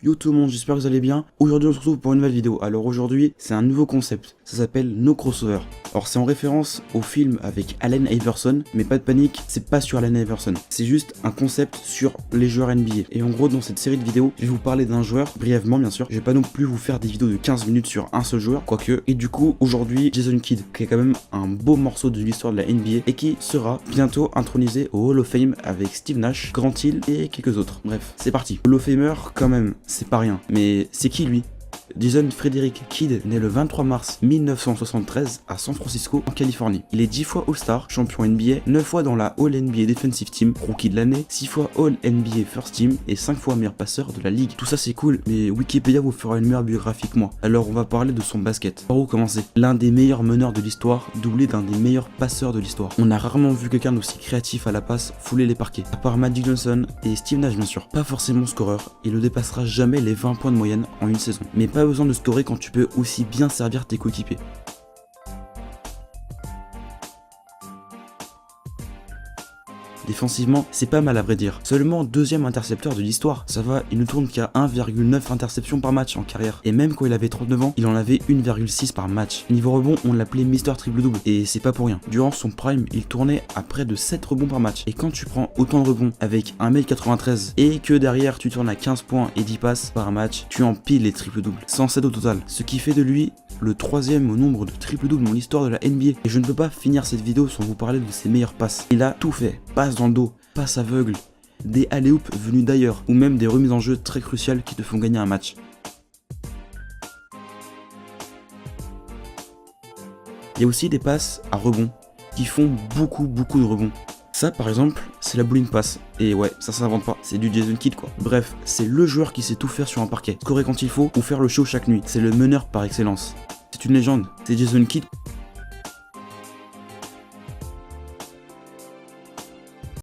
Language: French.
Yo tout le monde, j'espère que vous allez bien. Aujourd'hui on se retrouve pour une nouvelle vidéo. Alors aujourd'hui c'est un nouveau concept, ça s'appelle No Crossover. Alors c'est en référence au film avec Allen Iverson, mais pas de panique, c'est pas sur Allen Iverson. C'est juste un concept sur les joueurs NBA. Et en gros dans cette série de vidéos, je vais vous parler d'un joueur, brièvement bien sûr. Je vais pas non plus vous faire des vidéos de 15 minutes sur un seul joueur, quoique. Et du coup aujourd'hui Jason Kidd, qui est quand même un beau morceau de l'histoire de la NBA et qui sera bientôt intronisé au Hall of Fame avec Steve Nash, Grant Hill et quelques autres. Bref, c'est parti. Hall of Famer quand même. C'est pas rien. Mais c'est qui lui? Jason Frederick Kidd naît le 23 mars 1973 à San Francisco en Californie. Il est 10 fois All-Star, champion NBA, 9 fois dans la All-NBA Defensive Team, rookie de l'année, 6 fois All-NBA First Team et 5 fois meilleur passeur de la ligue. Tout ça c'est cool, mais Wikipédia vous fera une meilleure biographie que moi. Alors on va parler de son basket. Par où commencer? L'un des meilleurs meneurs de l'histoire, doublé d'un des meilleurs passeurs de l'histoire. On a rarement vu quelqu'un d'aussi créatif à la passe fouler les parquets. À part Magic Johnson et Steve Nash bien sûr. Pas forcément scoreur, il ne dépassera jamais les 20 points de moyenne en une saison. Mais pas besoin de scorer quand tu peux aussi bien servir tes coéquipiers. Défensivement, c'est pas mal à vrai dire. Seulement deuxième intercepteur de l'histoire. Ça va, il ne tourne qu'à 1,9 interceptions par match en carrière. Et même quand il avait 39 ans, il en avait 1,6 par match. Niveau rebond, on l'appelait Mister Triple-Double. Et c'est pas pour rien. Durant son prime, il tournait à près de 7 rebonds par match. Et quand tu prends autant de rebonds avec 1m93 et que derrière tu tournes à 15 points et 10 passes par match, tu empiles les triple-doubles. 107 au total. Ce qui fait de lui le troisième au nombre de triple-doubles dans l'histoire de la NBA. Et je ne peux pas finir cette vidéo sans vous parler de ses meilleures passes. Il a tout fait. Passe dans le dos, passe aveugle, des alley-oops venus d'ailleurs, ou même des remises en jeu très cruciales qui te font gagner un match. Il y a aussi des passes à rebond qui font beaucoup de rebonds. Ça par exemple, c'est la bowling pass. Et ouais, ça s'invente pas, c'est du Jason Kidd quoi. Bref, c'est le joueur qui sait tout faire sur un parquet. Scorer quand il faut ou faire le show chaque nuit. C'est le meneur par excellence. C'est une légende, c'est Jason Kidd.